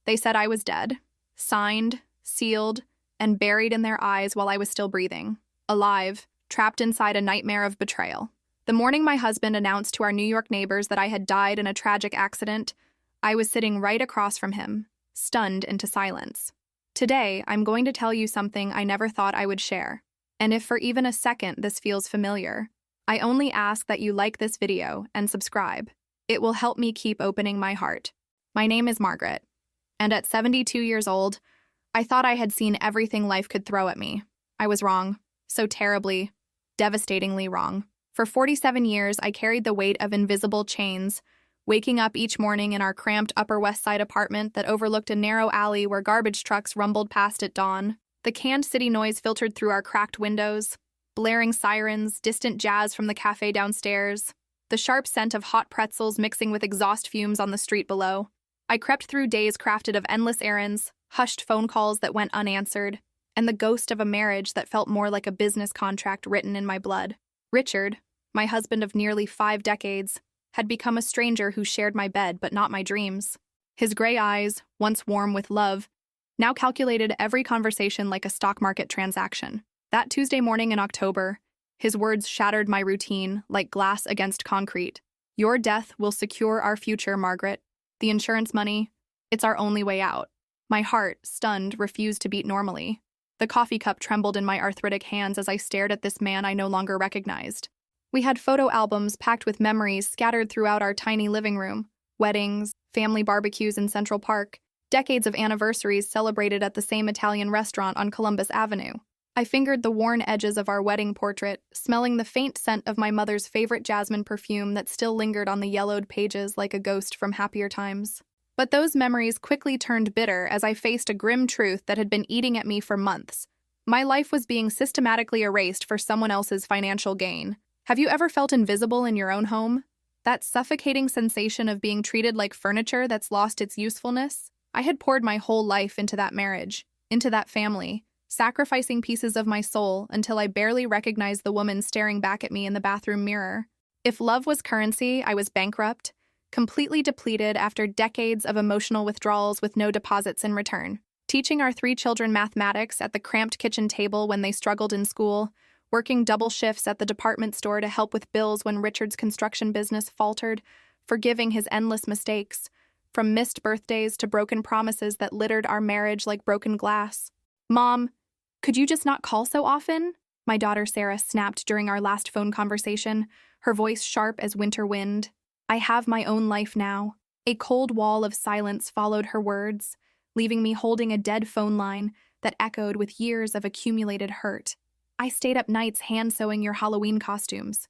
They said I was dead, signed, sealed, and buried in their eyes while I was still breathing, alive, trapped inside a nightmare of betrayal. The morning my husband announced to our New York neighbors that I had died in a tragic accident, I was sitting right across from him, stunned into silence. Today, I'm going to tell you something I never thought I would share. And if for even a second this feels familiar, I only ask that you like this video and subscribe. It will help me keep opening my heart. My name is Margaret, and at 72 years old, I thought I had seen everything life could throw at me. I was wrong. So terribly, devastatingly wrong. For 47 years, I carried the weight of invisible chains, waking up each morning in our cramped Upper West Side apartment that overlooked a narrow alley where garbage trucks rumbled past at dawn. The canned city noise filtered through our cracked windows, blaring sirens, distant jazz from the cafe downstairs, the sharp scent of hot pretzels mixing with exhaust fumes on the street below. I crept through days crafted of endless errands, hushed phone calls that went unanswered, and the ghost of a marriage that felt more like a business contract written in my blood. Richard, my husband of nearly 5 decades, had become a stranger who shared my bed but not my dreams. His gray eyes, once warm with love, now calculated every conversation like a stock market transaction. That Tuesday morning in October, his words shattered my routine like glass against concrete. Your death will secure our future, Margaret. The insurance money, it's our only way out. My heart, stunned, refused to beat normally. The coffee cup trembled in my arthritic hands as I stared at this man I no longer recognized. We had photo albums packed with memories scattered throughout our tiny living room, weddings, family barbecues in Central Park, decades of anniversaries celebrated at the same Italian restaurant on Columbus Avenue. I fingered the worn edges of our wedding portrait, smelling the faint scent of my mother's favorite jasmine perfume that still lingered on the yellowed pages like a ghost from happier times. But those memories quickly turned bitter as I faced a grim truth that had been eating at me for months. My life was being systematically erased for someone else's financial gain. Have you ever felt invisible in your own home? That suffocating sensation of being treated like furniture that's lost its usefulness? I had poured my whole life into that marriage, into that family, sacrificing pieces of my soul until I barely recognized the woman staring back at me in the bathroom mirror. If love was currency, I was bankrupt, completely depleted after decades of emotional withdrawals with no deposits in return. Teaching our 3 children mathematics at the cramped kitchen table when they struggled in school, working double shifts at the department store to help with bills when Richard's construction business faltered, forgiving his endless mistakes, from missed birthdays to broken promises that littered our marriage like broken glass. Mom, could you just not call so often? My daughter Sarah snapped during our last phone conversation, her voice sharp as winter wind. I have my own life now. A cold wall of silence followed her words, leaving me holding a dead phone line that echoed with years of accumulated hurt. I stayed up nights hand-sewing your Halloween costumes.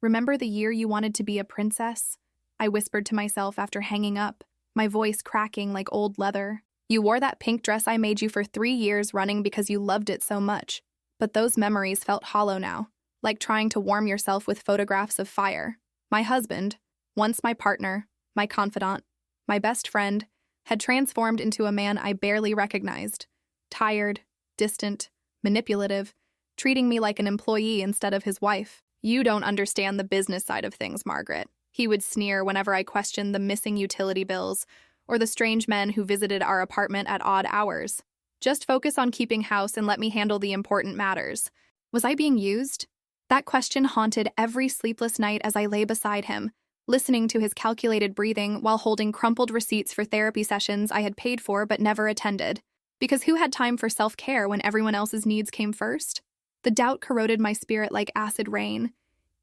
Remember the year you wanted to be a princess? I whispered to myself after hanging up, my voice cracking like old leather. You wore that pink dress I made you for 3 years running because you loved it so much. But those memories felt hollow now, like trying to warm yourself with photographs of fire. My husband, once my partner, my confidant, my best friend, had transformed into a man I barely recognized. Tired, distant, manipulative, treating me like an employee instead of his wife. You don't understand the business side of things, Margaret. He would sneer whenever I questioned the missing utility bills or the strange men who visited our apartment at odd hours. Just focus on keeping house and let me handle the important matters. Was I being used? That question haunted every sleepless night as I lay beside him, listening to his calculated breathing while holding crumpled receipts for therapy sessions I had paid for but never attended. Because who had time for self-care when everyone else's needs came first? The doubt corroded my spirit like acid rain,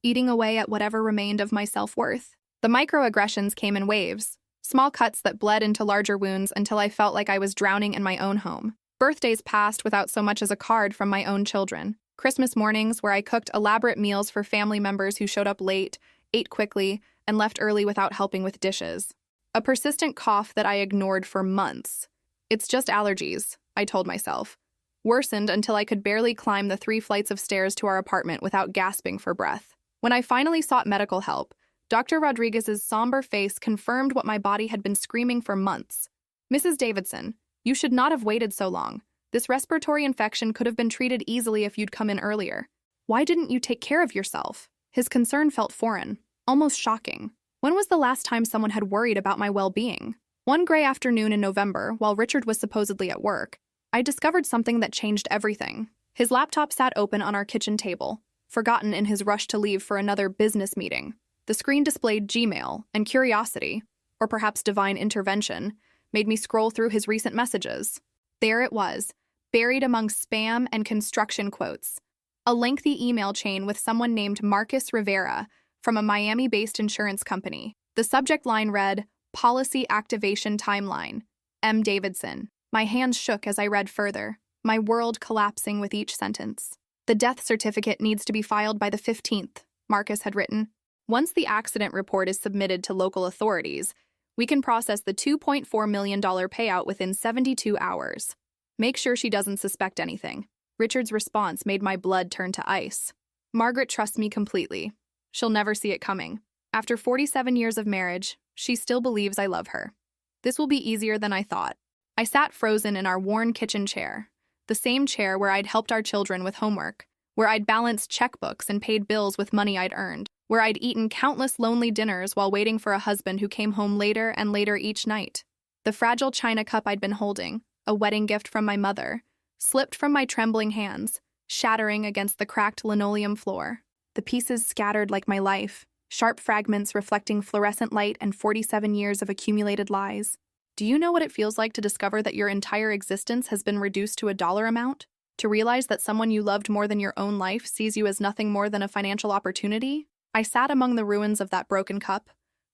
eating away at whatever remained of my self-worth. The microaggressions came in waves, small cuts that bled into larger wounds until I felt like I was drowning in my own home. Birthdays passed without so much as a card from my own children. Christmas mornings where I cooked elaborate meals for family members who showed up late, ate quickly, and left early without helping with dishes. A persistent cough that I ignored for months. It's just allergies, I told myself. Worsened until I could barely climb the 3 flights of stairs to our apartment without gasping for breath. When I finally sought medical help, Dr. Rodriguez's somber face confirmed what my body had been screaming for months. Mrs. Davidson, you should not have waited so long. This respiratory infection could have been treated easily if you'd come in earlier. Why didn't you take care of yourself? His concern felt foreign, almost shocking. When was the last time someone had worried about my well-being? One gray afternoon in November, while Richard was supposedly at work, I discovered something that changed everything. His laptop sat open on our kitchen table, forgotten in his rush to leave for another business meeting. The screen displayed Gmail, and curiosity, or perhaps divine intervention, made me scroll through his recent messages. There it was, buried among spam and construction quotes. A lengthy email chain with someone named Marcus Rivera from a Miami-based insurance company. The subject line read, Policy Activation Timeline, M. Davidson. My hands shook as I read further, my world collapsing with each sentence. The death certificate needs to be filed by the 15th, Marcus had written. Once the accident report is submitted to local authorities, we can process the $2.4 million payout within 72 hours. Make sure she doesn't suspect anything. Richard's response made my blood turn to ice. Margaret trusts me completely. She'll never see it coming. After 47 years of marriage, she still believes I love her. This will be easier than I thought. I sat frozen in our worn kitchen chair, the same chair where I'd helped our children with homework, where I'd balanced checkbooks and paid bills with money I'd earned, where I'd eaten countless lonely dinners while waiting for a husband who came home later and later each night. The fragile china cup I'd been holding, a wedding gift from my mother, slipped from my trembling hands, shattering against the cracked linoleum floor. The pieces scattered like my life, sharp fragments reflecting fluorescent light and 47 years of accumulated lies. Do you know what it feels like to discover that your entire existence has been reduced to a dollar amount? To realize that someone you loved more than your own life sees you as nothing more than a financial opportunity? I sat among the ruins of that broken cup,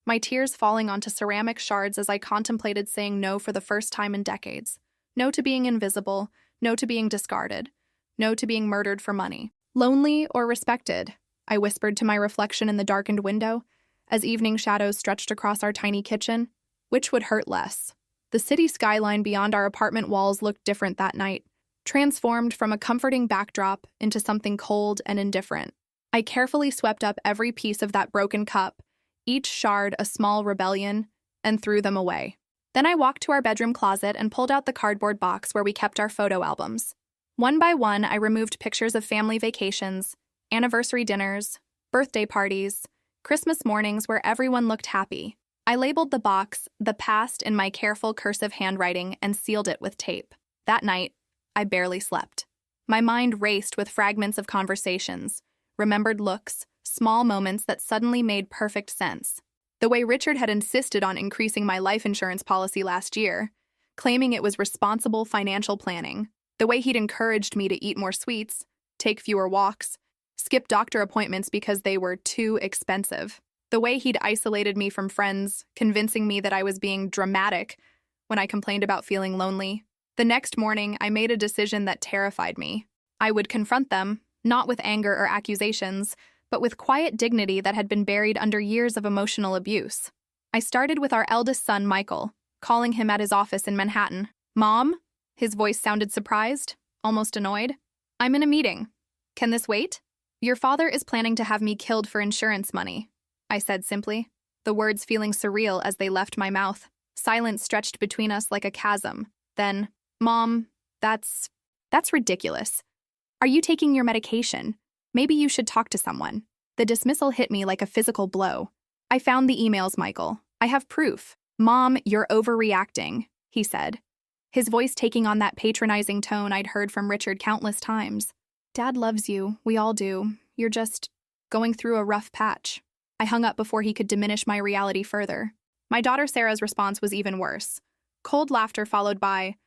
my tears falling onto ceramic shards as I contemplated saying no for the first time in decades. No to being invisible, no to being discarded, no to being murdered for money. Lonely or respected, I whispered to my reflection in the darkened window, as evening shadows stretched across our tiny kitchen. Which would hurt less? The city skyline beyond our apartment walls looked different that night, transformed from a comforting backdrop into something cold and indifferent. I carefully swept up every piece of that broken cup, each shard a small rebellion, and threw them away. Then I walked to our bedroom closet and pulled out the cardboard box where we kept our photo albums. One by one, I removed pictures of family vacations, anniversary dinners, birthday parties, Christmas mornings where everyone looked happy. I labeled the box, "The Past," in my careful cursive handwriting and sealed it with tape. That night, I barely slept. My mind raced with fragments of conversations, remembered looks, small moments that suddenly made perfect sense. The way Richard had insisted on increasing my life insurance policy last year, claiming it was responsible financial planning. The way he'd encouraged me to eat more sweets, take fewer walks, skip doctor appointments because they were too expensive. The way he'd isolated me from friends, convincing me that I was being dramatic when I complained about feeling lonely. The next morning, I made a decision that terrified me. I would confront them, not with anger or accusations, but with quiet dignity that had been buried under years of emotional abuse. I started with our eldest son, Michael, calling him at his office in Manhattan. "Mom?" His voice sounded surprised, almost annoyed. "I'm in a meeting. Can this wait?" "Your father is planning to have me killed for insurance money," I said simply, the words feeling surreal as they left my mouth. Silence stretched between us like a chasm. Then, "Mom, that's ridiculous. Are you taking your medication? Maybe you should talk to someone." The dismissal hit me like a physical blow. "I found the emails, Michael. I have proof." "Mom, you're overreacting," he said, his voice taking on that patronizing tone I'd heard from Richard countless times. "Dad loves you. We all do. You're just going through a rough patch." I hung up before he could diminish my reality further. My daughter Sarah's response was even worse. Cold laughter followed by,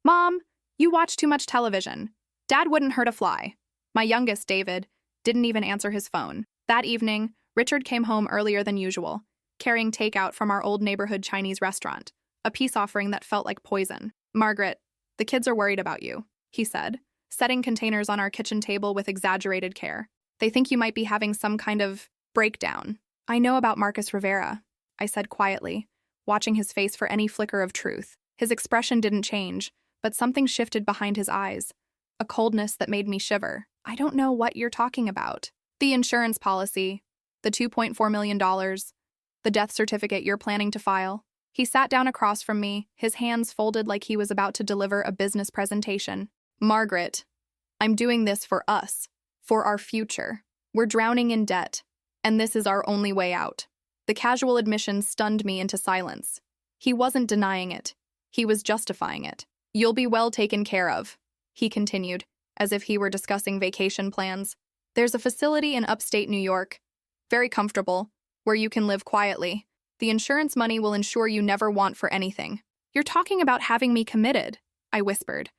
"Mom, you watch too much television. Dad wouldn't hurt a fly." My youngest, David, didn't even answer his phone. That evening, Richard came home earlier than usual, carrying takeout from our old neighborhood Chinese restaurant, a peace offering that felt like poison. "Margaret, the kids are worried about you," he said, setting containers on our kitchen table with exaggerated care. "They think you might be having some kind of breakdown." "I know about Marcus Rivera," I said quietly, watching his face for any flicker of truth. His expression didn't change, but something shifted behind his eyes, a coldness that made me shiver. "I don't know what you're talking about." "The insurance policy, the $2.4 million, the death certificate you're planning to file." He sat down across from me, his hands folded like he was about to deliver a business presentation. "Margaret, I'm doing this for us, for our future. We're drowning in debt, and this is our only way out." The casual admission stunned me into silence. He wasn't denying it. He was justifying it. "You'll be well taken care of," he continued, as if he were discussing vacation plans. "There's a facility in upstate New York, very comfortable, where you can live quietly. The insurance money will ensure you never want for anything." "You're talking about having me committed," I whispered,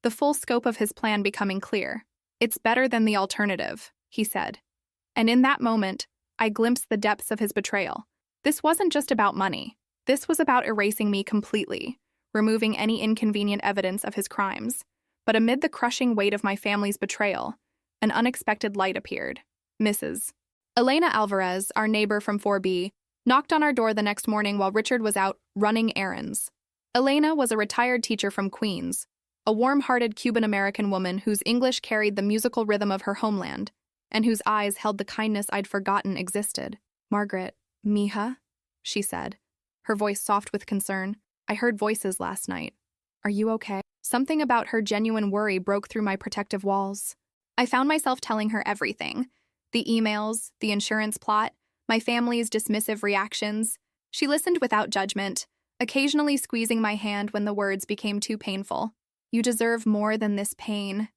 the full scope of his plan becoming clear. "It's better than the alternative," he said. And in that moment, I glimpsed the depths of his betrayal. This wasn't just about money. This was about erasing me completely, removing any inconvenient evidence of his crimes. But amid the crushing weight of my family's betrayal, an unexpected light appeared. Mrs. Elena Alvarez, our neighbor from 4B, knocked on our door the next morning while Richard was out running errands. Elena was a retired teacher from Queens, a warm-hearted Cuban-American woman whose English carried the musical rhythm of her homeland, and whose eyes held the kindness I'd forgotten existed. "Margaret, mija," she said, her voice soft with concern. "I heard voices last night. Are you okay?" Something about her genuine worry broke through my protective walls. I found myself telling her everything. The emails, the insurance plot, my family's dismissive reactions. She listened without judgment, occasionally squeezing my hand when the words became too painful. "You deserve more than this pain,"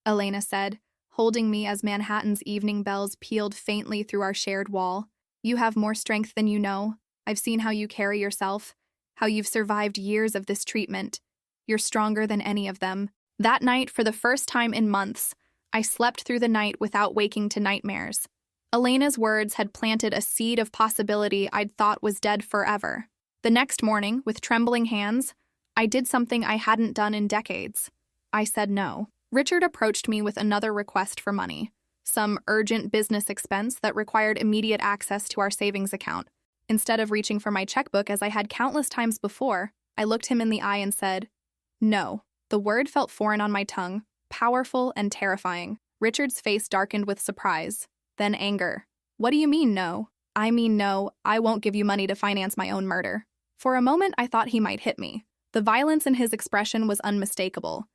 Elena said, holding me as Manhattan's evening bells pealed faintly through our shared wall. "You have more strength than you know. I've seen how you carry yourself, how you've survived years of this treatment. You're stronger than any of them." That night, for the first time in months, I slept through the night without waking to nightmares. Elena's words had planted a seed of possibility I'd thought was dead forever. The next morning, with trembling hands, I did something I hadn't done in decades. I said no. Richard approached me with another request for money, some urgent business expense that required immediate access to our savings account. Instead of reaching for my checkbook as I had countless times before, I looked him in the eye and said, "No." The word felt foreign on my tongue, powerful and terrifying. Richard's face darkened with surprise, then anger. "What do you mean, no?" "I mean no, I won't give you money to finance my own murder." For a moment, I thought he might hit me. The violence in his expression was unmistakable.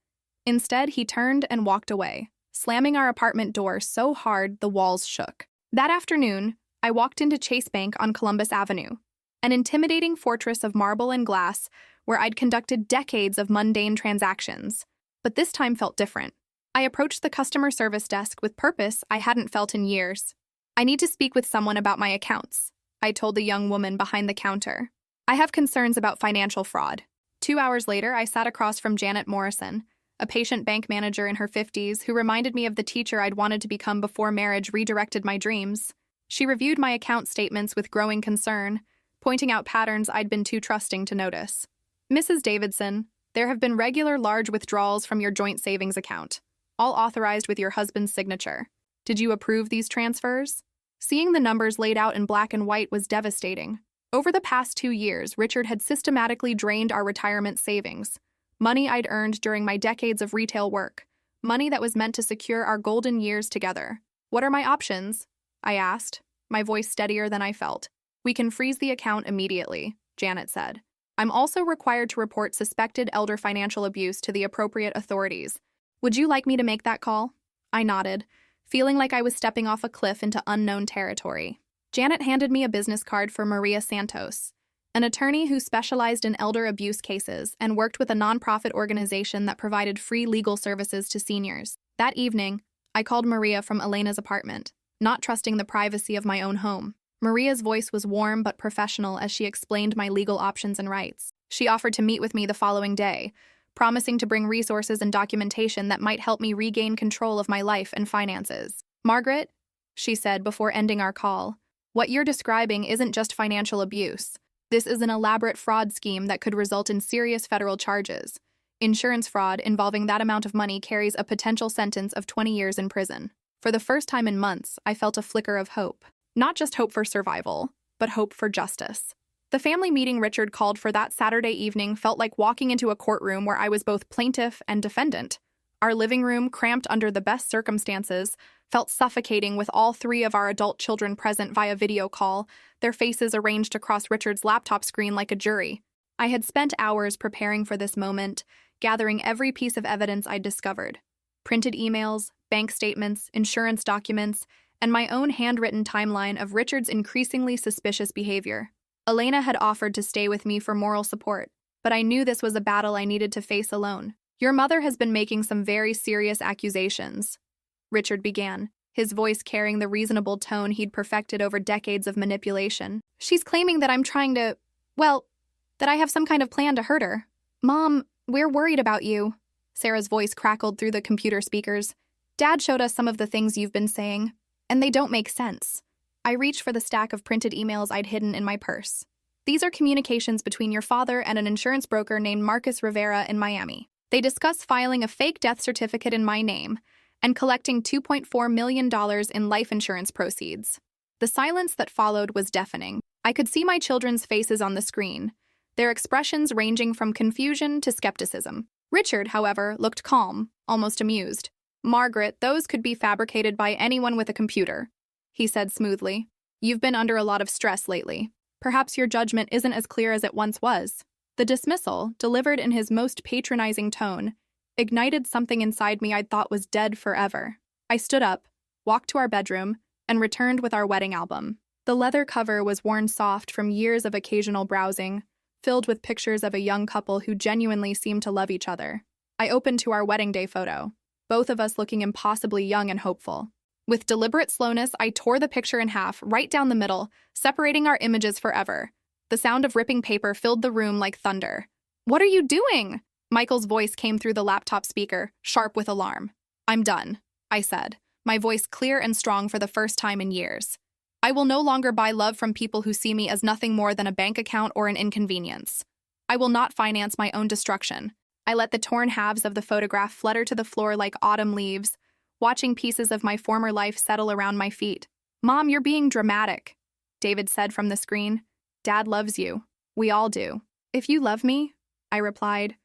Instead, he turned and walked away, slamming our apartment door so hard the walls shook. That afternoon, I walked into Chase Bank on Columbus Avenue, an intimidating fortress of marble and glass where I'd conducted decades of mundane transactions. But this time felt different. I approached the customer service desk with purpose I hadn't felt in years. "I need to speak with someone about my accounts," I told the young woman behind the counter. "I have concerns about financial fraud." 2 hours later, I sat across from Janet Morrison, a patient bank manager in her 50s who reminded me of the teacher I'd wanted to become before marriage redirected my dreams. She reviewed my account statements with growing concern, pointing out patterns I'd been too trusting to notice. "Mrs. Davidson, there have been regular large withdrawals from your joint savings account, all authorized with your husband's signature. Did you approve these transfers?" Seeing the numbers laid out in black and white was devastating. Over the past 2 years, Richard had systematically drained our retirement savings, money I'd earned during my decades of retail work, money that was meant to secure our golden years together. "What are my options?" I asked, my voice steadier than I felt. "We can freeze the account immediately," Janet said. "I'm also required to report suspected elder financial abuse to the appropriate authorities. Would you like me to make that call?" I nodded, feeling like I was stepping off a cliff into unknown territory. Janet handed me a business card for Maria Santos, an attorney who specialized in elder abuse cases and worked with a nonprofit organization that provided free legal services to seniors. That evening, I called Maria from Elena's apartment, not trusting the privacy of my own home. Maria's voice was warm but professional as she explained my legal options and rights. She offered to meet with me the following day, promising to bring resources and documentation that might help me regain control of my life and finances. "Margaret," she said before ending our call, "what you're describing isn't just financial abuse. This is an elaborate fraud scheme that could result in serious federal charges. Insurance fraud involving that amount of money carries a potential sentence of 20 years in prison." For the first time in months, I felt a flicker of hope. Not just hope for survival, but hope for justice. The family meeting Richard called for that Saturday evening felt like walking into a courtroom where I was both plaintiff and defendant. Our living room, cramped under the best circumstances, felt suffocating with all 3 of our adult children present via video call, their faces arranged across Richard's laptop screen like a jury. I had spent hours preparing for this moment, gathering every piece of evidence I'd discovered. Printed emails, bank statements, insurance documents, and my own handwritten timeline of Richard's increasingly suspicious behavior. Elena had offered to stay with me for moral support, but I knew this was a battle I needed to face alone. Your mother has been making some very serious accusations, Richard began, his voice carrying the reasonable tone he'd perfected over decades of manipulation. She's claiming that I'm trying to, well, that I have some kind of plan to hurt her. Mom, we're worried about you. Sarah's voice crackled through the computer speakers. Dad showed us some of the things you've been saying, and they don't make sense. I reached for the stack of printed emails I'd hidden in my purse. These are communications between your father and an insurance broker named Marcus Rivera in Miami. They discuss filing a fake death certificate in my name and collecting $2.4 million in life insurance proceeds. The silence that followed was deafening. I could see my children's faces on the screen, their expressions ranging from confusion to skepticism. Richard, however, looked calm, almost amused. Margaret, those could be fabricated by anyone with a computer, he said smoothly. You've been under a lot of stress lately. Perhaps your judgment isn't as clear as it once was. The dismissal, delivered in his most patronizing tone, ignited something inside me I'd thought was dead forever. I stood up, walked to our bedroom, and returned with our wedding album. The leather cover was worn soft from years of occasional browsing, filled with pictures of a young couple who genuinely seemed to love each other. I opened to our wedding day photo, both of us looking impossibly young and hopeful. With deliberate slowness, I tore the picture in half, right down the middle, separating our images forever. The sound of ripping paper filled the room like thunder. What are you doing? Michael's voice came through the laptop speaker, sharp with alarm. I'm done, I said, my voice clear and strong for the first time in years. I will no longer buy love from people who see me as nothing more than a bank account or an inconvenience. I will not finance my own destruction. I let the torn halves of the photograph flutter to the floor like autumn leaves, watching pieces of my former life settle around my feet. Mom, you're being dramatic, David said from the screen. Dad loves you. We all do. If you love me, I replied,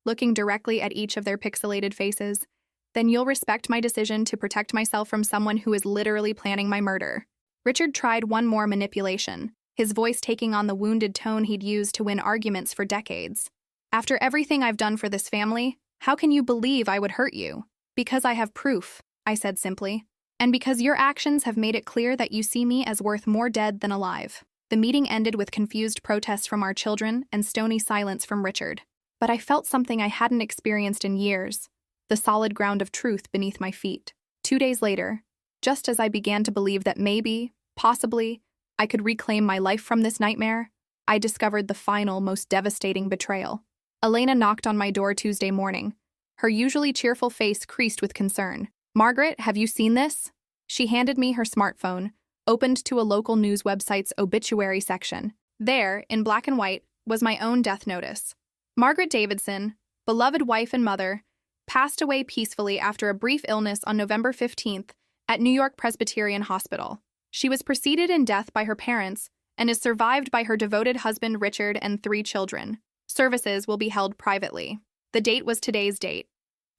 looking directly at each of their pixelated faces, then you'll respect my decision to protect myself from someone who is literally planning my murder. Richard tried one more manipulation, his voice taking on the wounded tone he'd used to win arguments for decades. After everything I've done for this family, how can you believe I would hurt you? Because I have proof, I said simply, and because your actions have made it clear that you see me as worth more dead than alive. The meeting ended with confused protests from our children and stony silence from Richard. But I felt something I hadn't experienced in years, the solid ground of truth beneath my feet. 2 days later, just as I began to believe that maybe, possibly, I could reclaim my life from this nightmare, I discovered the final, most devastating betrayal. Elena knocked on my door Tuesday morning, her usually cheerful face creased with concern. Margaret, have you seen this? She handed me her smartphone, opened to a local news website's obituary section. There, in black and white, was my own death notice. Margaret Davidson, beloved wife and mother, passed away peacefully after a brief illness on November 15th at New York Presbyterian Hospital. She was preceded in death by her parents and is survived by her devoted husband Richard and 3 children. Services will be held privately. The date was today's date.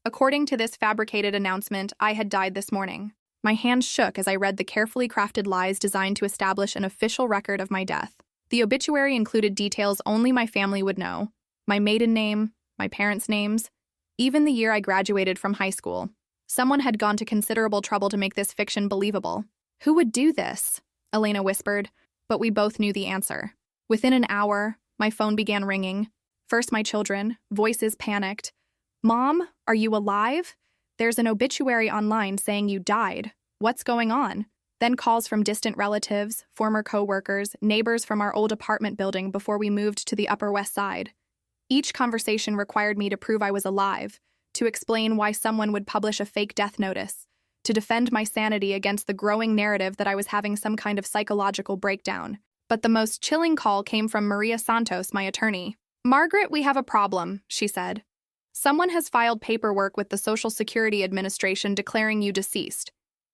According to this fabricated announcement, I had died this morning. My hands shook as I read the carefully crafted lies designed to establish an official record of my death. The obituary included details only my family would know: my maiden name, my parents' names, even the year I graduated from high school. Someone had gone to considerable trouble to make this fiction believable. Who would do this? Elena whispered, but we both knew the answer. Within an hour, my phone began ringing. First my children, voices panicked. Mom, are you alive? There's an obituary online saying you died. What's going on? Then calls from distant relatives, former co-workers, neighbors from our old apartment building before we moved to the Upper West Side. Each conversation required me to prove I was alive, to explain why someone would publish a fake death notice, to defend my sanity against the growing narrative that I was having some kind of psychological breakdown. But the most chilling call came from Maria Santos, my attorney. Margaret, we have a problem, she said. Someone has filed paperwork with the Social Security Administration declaring you deceased.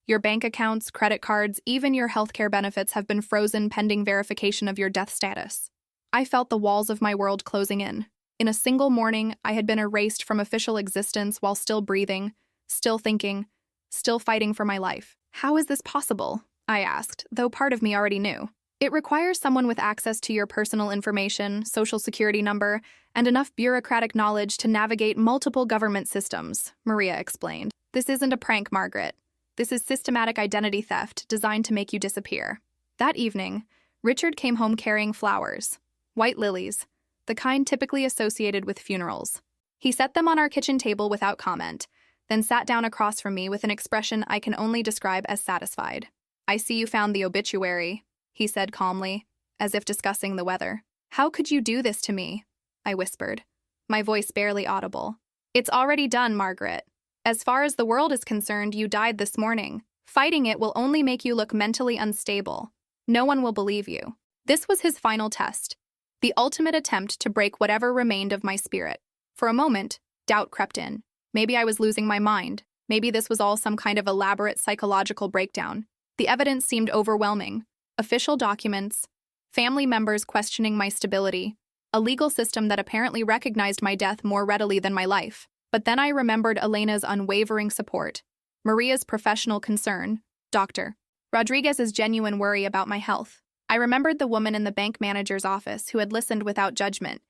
Your bank accounts, credit cards, even your healthcare benefits have been frozen pending verification of your death status. I felt the walls of my world closing in. In a single morning, I had been erased from official existence while still breathing, still thinking, still fighting for my life. How is this possible? I asked, though part of me already knew. It requires someone with access to your personal information, social security number, and enough bureaucratic knowledge to navigate multiple government systems, Maria explained. This isn't a prank, Margaret. This is systematic identity theft designed to make you disappear. That evening, Richard came home carrying flowers, white lilies, the kind typically associated with funerals. He set them on our kitchen table without comment, then sat down across from me with an expression I can only describe as satisfied. "I see you found the obituary," he said calmly, as if discussing the weather. "How could you do this to me?" I whispered, my voice barely audible. "It's already done, Margaret. As far as the world is concerned, you died this morning. Fighting it will only make you look mentally unstable. No one will believe you." This was his final test, the ultimate attempt to break whatever remained of my spirit. For a moment, doubt crept in. Maybe I was losing my mind. Maybe this was all some kind of elaborate psychological breakdown. The evidence seemed overwhelming. Official documents, family members questioning my stability, a legal system that apparently recognized my death more readily than my life. But then I remembered Elena's unwavering support, Maria's professional concern, Dr. Rodriguez's genuine worry about my health. I remembered the woman in the bank manager's office who had listened without judgment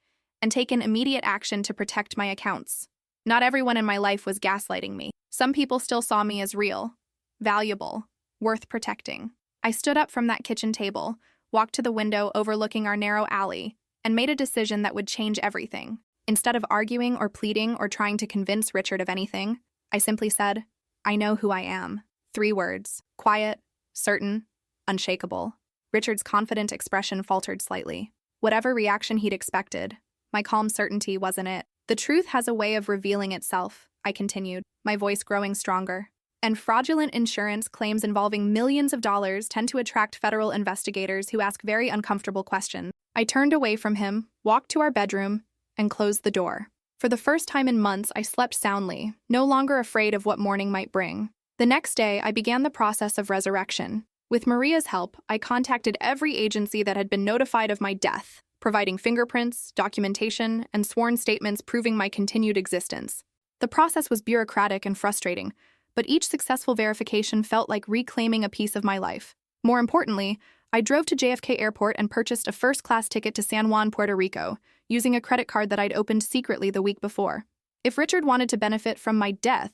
and taken immediate action to protect my accounts. Not everyone in my life was gaslighting me. Some people still saw me as real, valuable, worth protecting. I stood up from that kitchen table, walked to the window overlooking our narrow alley, and made a decision that would change everything. Instead of arguing or pleading or trying to convince Richard of anything, I simply said, "I know who I am." 3 words: quiet, certain, unshakable. Richard's confident expression faltered slightly. Whatever reaction he'd expected, my calm certainty wasn't it. "The truth has a way of revealing itself," I continued, my voice growing stronger. "And fraudulent insurance claims involving millions of dollars tend to attract federal investigators who ask very uncomfortable questions." I turned away from him, walked to our bedroom, and closed the door. For the first time in months, I slept soundly, no longer afraid of what morning might bring. The next day, I began the process of resurrection. With Maria's help, I contacted every agency that had been notified of my death, providing fingerprints, documentation, and sworn statements proving my continued existence. The process was bureaucratic and frustrating, but each successful verification felt like reclaiming a piece of my life. More importantly, I drove to JFK Airport and purchased a first-class ticket to San Juan, Puerto Rico, using a credit card that I'd opened secretly the week before. If Richard wanted to benefit from my death,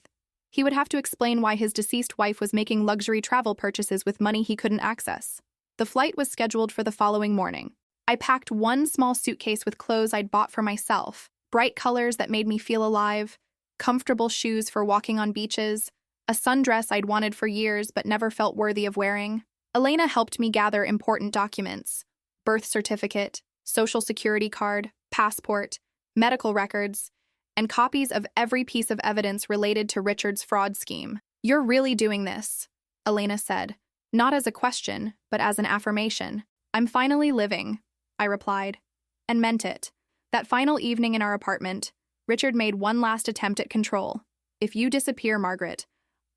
he would have to explain why his deceased wife was making luxury travel purchases with money he couldn't access. The flight was scheduled for the following morning. I packed one small suitcase with clothes I'd bought for myself, bright colors that made me feel alive, comfortable shoes for walking on beaches, a sundress I'd wanted for years but never felt worthy of wearing. Elena helped me gather important documents: birth certificate, social security card, passport, medical records, and copies of every piece of evidence related to Richard's fraud scheme. "You're really doing this," Elena said, not as a question, but as an affirmation. "I'm finally living," I replied, and meant it. That final evening in our apartment, Richard made one last attempt at control. "If you disappear, Margaret,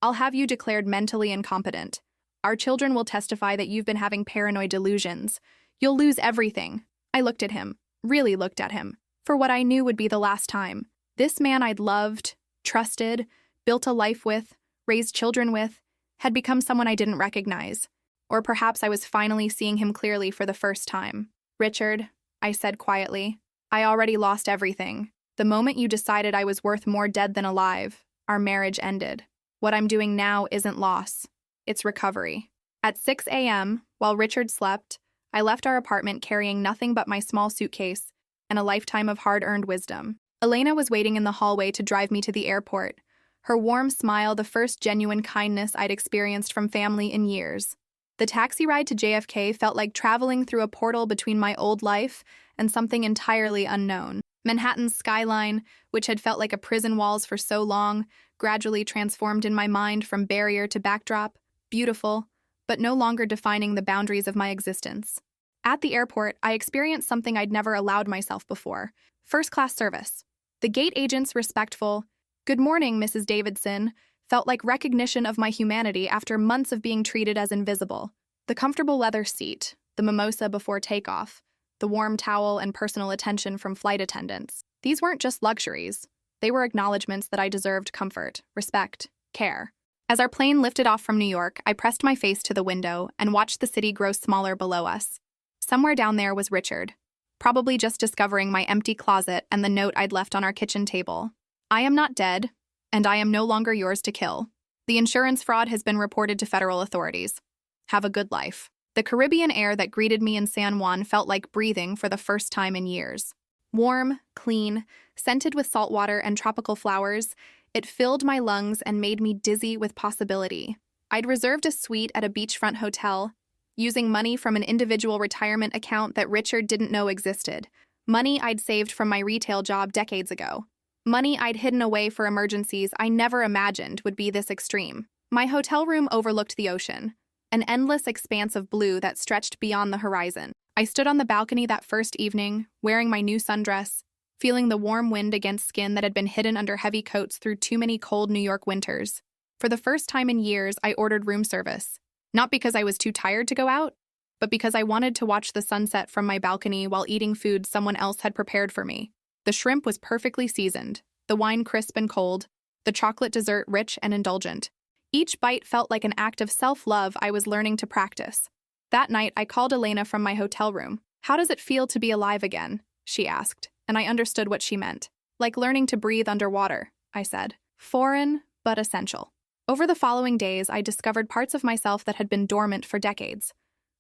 I'll have you declared mentally incompetent. Our children will testify that you've been having paranoid delusions. You'll lose everything." I looked at him, really looked at him, for what I knew would be the last time. This man I'd loved, trusted, built a life with, raised children with, had become someone I didn't recognize. Or perhaps I was finally seeing him clearly for the first time. "Richard," I said quietly, "I already lost everything. The moment you decided I was worth more dead than alive, our marriage ended. What I'm doing now isn't loss. It's recovery." At 6 a.m., while Richard slept, I left our apartment carrying nothing but my small suitcase and a lifetime of hard-earned wisdom. Elena was waiting in the hallway to drive me to the airport, her warm smile the first genuine kindness I'd experienced from family in years. The taxi ride to JFK felt like traveling through a portal between my old life and something entirely unknown. Manhattan's skyline, which had felt like a prison walls for so long, gradually transformed in my mind from barrier to backdrop, beautiful, but no longer defining the boundaries of my existence. At the airport, I experienced something I'd never allowed myself before: first-class service. The gate agent's respectful, "Good morning, Mrs. Davidson," felt like recognition of my humanity after months of being treated as invisible. The comfortable leather seat, the mimosa before takeoff, the warm towel and personal attention from flight attendants. These weren't just luxuries. They were acknowledgments that I deserved comfort, respect, care. As our plane lifted off from New York, I pressed my face to the window and watched the city grow smaller below us. Somewhere down there was Richard, probably just discovering my empty closet and the note I'd left on our kitchen table. "I am not dead, and I am no longer yours to kill. The insurance fraud has been reported to federal authorities. Have a good life." The Caribbean air that greeted me in San Juan felt like breathing for the first time in years. Warm, clean, scented with salt water and tropical flowers, it filled my lungs and made me dizzy with possibility. I'd reserved a suite at a beachfront hotel, using money from an individual retirement account that Richard didn't know existed. Money I'd saved from my retail job decades ago. Money I'd hidden away for emergencies I never imagined would be this extreme. My hotel room overlooked the ocean, an endless expanse of blue that stretched beyond the horizon. I stood on the balcony that first evening, wearing my new sundress, feeling the warm wind against skin that had been hidden under heavy coats through too many cold New York winters. For the first time in years, I ordered room service. Not because I was too tired to go out, but because I wanted to watch the sunset from my balcony while eating food someone else had prepared for me. The shrimp was perfectly seasoned, the wine crisp and cold, the chocolate dessert rich and indulgent. Each bite felt like an act of self-love I was learning to practice. That night, I called Elena from my hotel room. "How does it feel to be alive again?" she asked, and I understood what she meant. "Like learning to breathe underwater," I said. "Foreign, but essential." Over the following days, I discovered parts of myself that had been dormant for decades.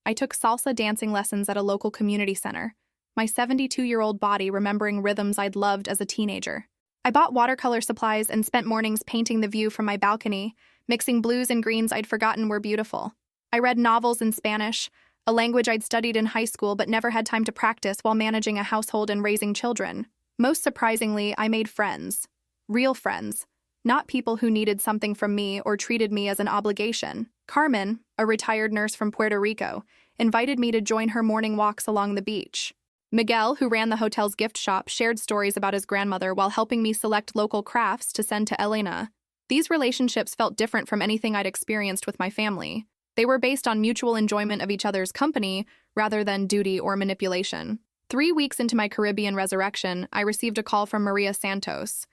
I took salsa dancing lessons at a local community center, my 72-year-old body remembering rhythms I'd loved as a teenager. I bought watercolor supplies and spent mornings painting the view from my balcony, mixing blues and greens I'd forgotten were beautiful. I read novels in Spanish, a language I'd studied in high school but never had time to practice while managing a household and raising children. Most surprisingly, I made friends. Real friends. Not people who needed something from me or treated me as an obligation. Carmen, a retired nurse from Puerto Rico, invited me to join her morning walks along the beach. Miguel, who ran the hotel's gift shop, shared stories about his grandmother while helping me select local crafts to send to Elena. These relationships felt different from anything I'd experienced with my family. They were based on mutual enjoyment of each other's company rather than duty or manipulation. 3 weeks into my Caribbean resurrection, I received a call from Maria Santos.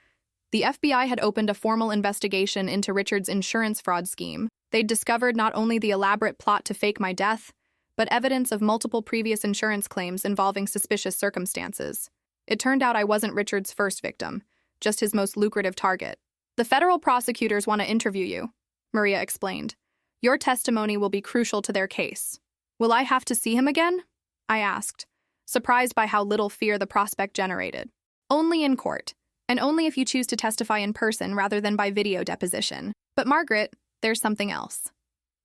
The FBI had opened a formal investigation into Richard's insurance fraud scheme. They'd discovered not only the elaborate plot to fake my death, but evidence of multiple previous insurance claims involving suspicious circumstances. It turned out I wasn't Richard's first victim, just his most lucrative target. "The federal prosecutors want to interview you," Maria explained. "Your testimony will be crucial to their case." "Will I have to see him again?" I asked, surprised by how little fear the prospect generated. "Only in court, and only if you choose to testify in person rather than by video deposition. But Margaret, there's something else."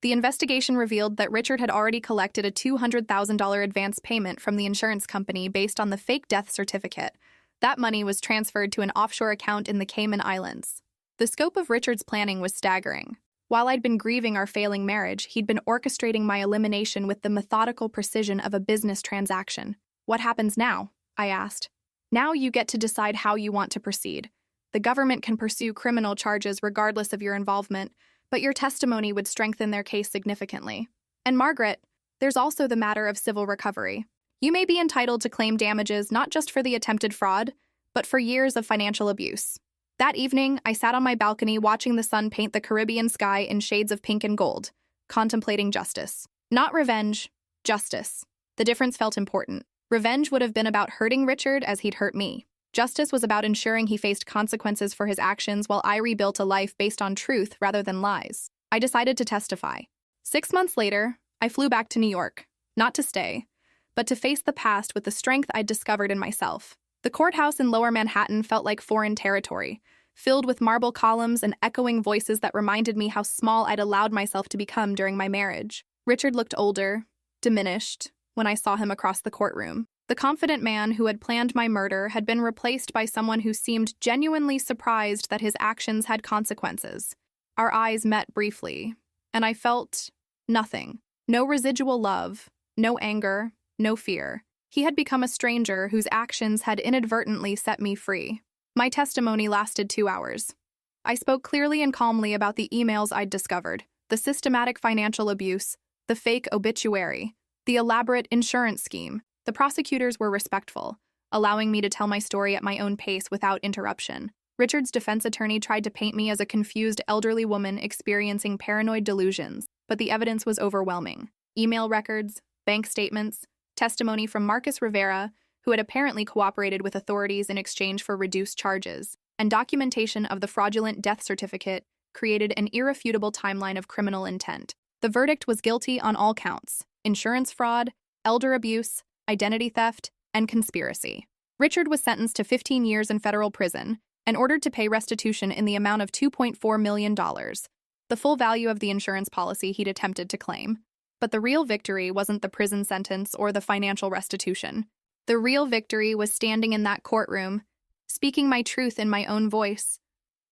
The investigation revealed that Richard had already collected a $200,000 advance payment from the insurance company based on the fake death certificate. That money was transferred to an offshore account in the Cayman Islands. The scope of Richard's planning was staggering. While I'd been grieving our failing marriage, he'd been orchestrating my elimination with the methodical precision of a business transaction. "What happens now?" I asked. "Now you get to decide how you want to proceed. The government can pursue criminal charges regardless of your involvement, but your testimony would strengthen their case significantly. And Margaret, there's also the matter of civil recovery. You may be entitled to claim damages not just for the attempted fraud, but for years of financial abuse." That evening, I sat on my balcony watching the sun paint the Caribbean sky in shades of pink and gold, contemplating justice. Not revenge, justice. The difference felt important. Revenge would have been about hurting Richard as he'd hurt me. Justice was about ensuring he faced consequences for his actions while I rebuilt a life based on truth rather than lies. I decided to testify. 6 months later, I flew back to New York, not to stay, but to face the past with the strength I'd discovered in myself. The courthouse in Lower Manhattan felt like foreign territory, filled with marble columns and echoing voices that reminded me how small I'd allowed myself to become during my marriage. Richard looked older, diminished, when I saw him across the courtroom. The confident man who had planned my murder had been replaced by someone who seemed genuinely surprised that his actions had consequences. Our eyes met briefly, and I felt nothing. No residual love, no anger, no fear. He had become a stranger whose actions had inadvertently set me free. My testimony lasted 2 hours. I spoke clearly and calmly about the emails I'd discovered, the systematic financial abuse, the fake obituary, the elaborate insurance scheme. The prosecutors were respectful, allowing me to tell my story at my own pace without interruption. Richard's defense attorney tried to paint me as a confused elderly woman experiencing paranoid delusions, but the evidence was overwhelming. Email records, bank statements, testimony from Marcus Rivera, who had apparently cooperated with authorities in exchange for reduced charges, and documentation of the fraudulent death certificate created an irrefutable timeline of criminal intent. The verdict was guilty on all counts. insurance fraud, elder abuse, identity theft, and conspiracy. Richard was sentenced to 15 years in federal prison and ordered to pay restitution in the amount of $2.4 million, the full value of the insurance policy he'd attempted to claim. But the real victory wasn't the prison sentence or the financial restitution. The real victory was standing in that courtroom, speaking my truth in my own voice,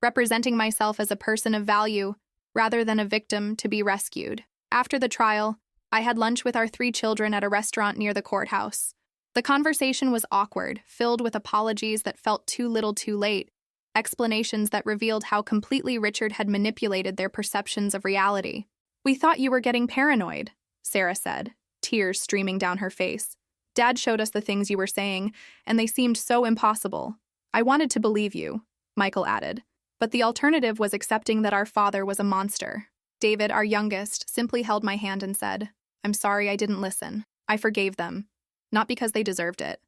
representing myself as a person of value rather than a victim to be rescued. After the trial, I had lunch with our 3 children at a restaurant near the courthouse. The conversation was awkward, filled with apologies that felt too little too late, explanations that revealed how completely Richard had manipulated their perceptions of reality. "We thought you were getting paranoid," Sarah said, tears streaming down her face. "Dad showed us the things you were saying, and they seemed so impossible. I wanted to believe you," Michael added. "But the alternative was accepting that our father was a monster." David, our youngest, simply held my hand and said, "I'm sorry I didn't listen. I forgave them. Not because they deserved it,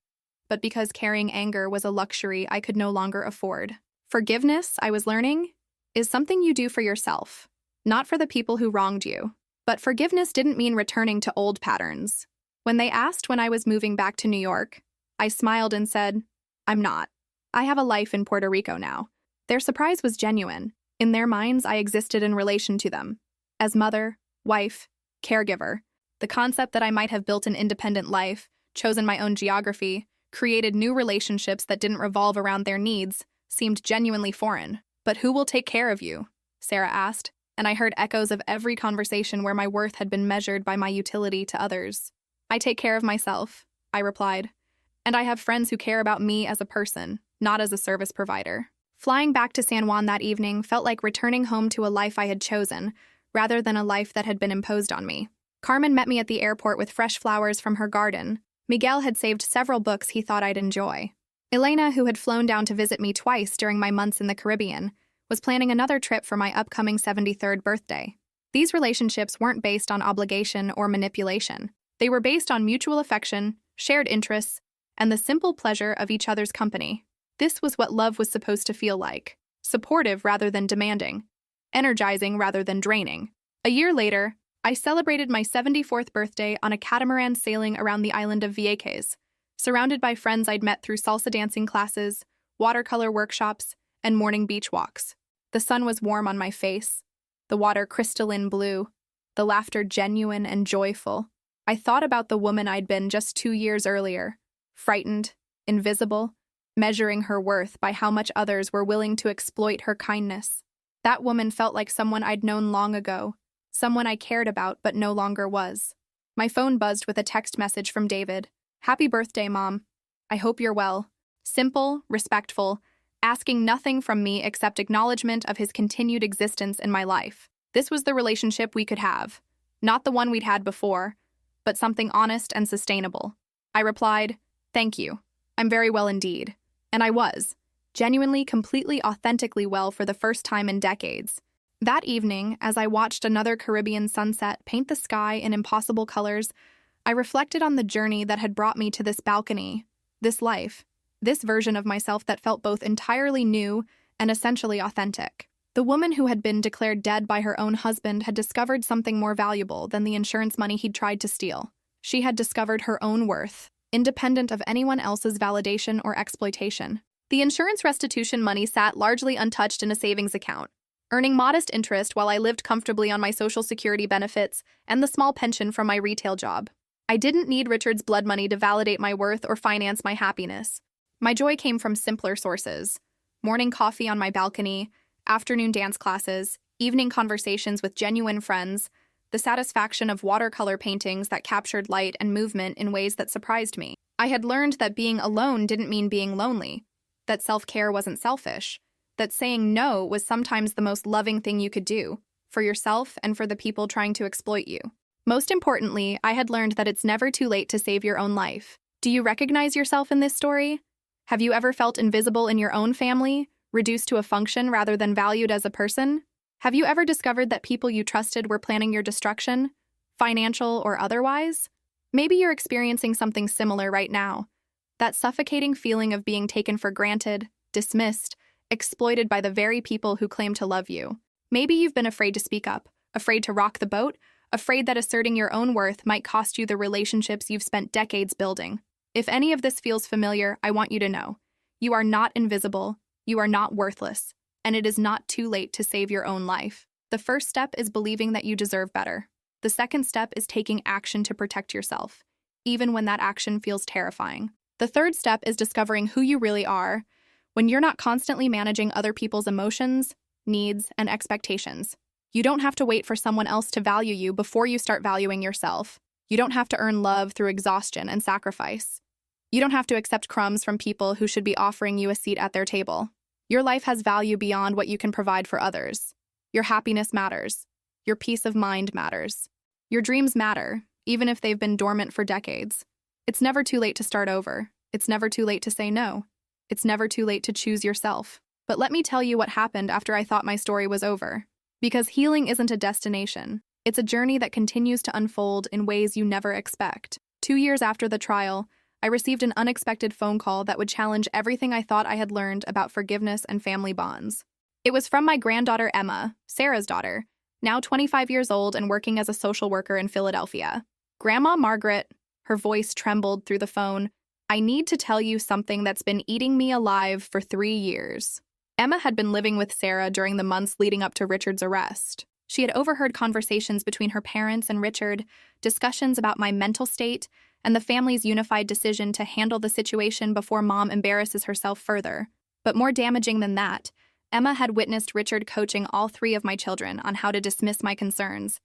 but because carrying anger was a luxury I could no longer afford." Forgiveness, I was learning, is something you do for yourself, not for the people who wronged you. But forgiveness didn't mean returning to old patterns. When they asked when I was moving back to New York, I smiled and said, "I'm not. I have a life in Puerto Rico now." Their surprise was genuine. In their minds, I existed in relation to them. As mother, wife, caregiver, the concept that I might have built an independent life, chosen my own geography, created new relationships that didn't revolve around their needs, seemed genuinely foreign. "But who will take care of you?" Sarah asked, and I heard echoes of every conversation where my worth had been measured by my utility to others. "I take care of myself," I replied, "and I have friends who care about me as a person, not as a service provider." Flying back to San Juan that evening felt like returning home to a life I had chosen, rather than a life that had been imposed on me. Carmen met me at the airport with fresh flowers from her garden. Miguel had saved several books he thought I'd enjoy. Elena, who had flown down to visit me twice during my months in the Caribbean, was planning another trip for my upcoming 73rd birthday. These relationships weren't based on obligation or manipulation. They were based on mutual affection, shared interests, and the simple pleasure of each other's company. This was what love was supposed to feel like: supportive rather than demanding, energizing rather than draining. A year later, I celebrated my 74th birthday on a catamaran sailing around the island of Vieques, surrounded by friends I'd met through salsa dancing classes, watercolor workshops, and morning beach walks. The sun was warm on my face, the water crystalline blue, the laughter genuine and joyful. I thought about the woman I'd been just 2 years earlier, frightened, invisible, measuring her worth by how much others were willing to exploit her kindness. That woman felt like someone I'd known long ago, someone I cared about but no longer was. My phone buzzed with a text message from David. "Happy birthday, Mom. I hope you're well." Simple, respectful, asking nothing from me except acknowledgement of his continued existence in my life. This was the relationship we could have. Not the one we'd had before, but something honest and sustainable. I replied, "Thank you. I'm very well indeed." And I was. Genuinely, completely, authentically well for the first time in decades. That evening, as I watched another Caribbean sunset paint the sky in impossible colors, I reflected on the journey that had brought me to this balcony, this life, this version of myself that felt both entirely new and essentially authentic. The woman who had been declared dead by her own husband had discovered something more valuable than the insurance money he'd tried to steal. She had discovered her own worth, independent of anyone else's validation or exploitation. The insurance restitution money sat largely untouched in a savings account, earning modest interest while I lived comfortably on my Social Security benefits and the small pension from my retail job. I didn't need Richard's blood money to validate my worth or finance my happiness. My joy came from simpler sources: morning coffee on my balcony, afternoon dance classes, evening conversations with genuine friends, the satisfaction of watercolor paintings that captured light and movement in ways that surprised me. I had learned that being alone didn't mean being lonely, that self-care wasn't selfish, that saying no was sometimes the most loving thing you could do, for yourself and for the people trying to exploit you. Most importantly, I had learned that it's never too late to save your own life. Do you recognize yourself in this story? Have you ever felt invisible in your own family, reduced to a function rather than valued as a person? Have you ever discovered that people you trusted were planning your destruction, financial or otherwise? Maybe you're experiencing something similar right now. That suffocating feeling of being taken for granted, dismissed, exploited by the very people who claim to love you. Maybe you've been afraid to speak up, afraid to rock the boat, afraid that asserting your own worth might cost you the relationships you've spent decades building. If any of this feels familiar, I want you to know. You are not invisible, you are not worthless, and it is not too late to save your own life. The first step is believing that you deserve better. The second step is taking action to protect yourself, even when that action feels terrifying. The third step is discovering who you really are when you're not constantly managing other people's emotions, needs, and expectations. You don't have to wait for someone else to value you before you start valuing yourself. You don't have to earn love through exhaustion and sacrifice. You don't have to accept crumbs from people who should be offering you a seat at their table. Your life has value beyond what you can provide for others. Your happiness matters. Your peace of mind matters. Your dreams matter, even if they've been dormant for decades. It's never too late to start over. It's never too late to say no. It's never too late to choose yourself. But let me tell you what happened after I thought my story was over. Because healing isn't a destination. It's a journey that continues to unfold in ways you never expect. 2 years after the trial, I received an unexpected phone call that would challenge everything I thought I had learned about forgiveness and family bonds. It was from my granddaughter Emma, Sarah's daughter, now 25 years old and working as a social worker in Philadelphia. Grandma Margaret, her voice trembled through the phone, I need to tell you something that's been eating me alive for 3 years. Emma had been living with Sarah during the months leading up to Richard's arrest. She had overheard conversations between her parents and Richard, discussions about my mental state, and the family's unified decision to handle the situation before Mom embarrasses herself further. But more damaging than that, Emma had witnessed Richard coaching all 3 of my children on how to dismiss my concerns,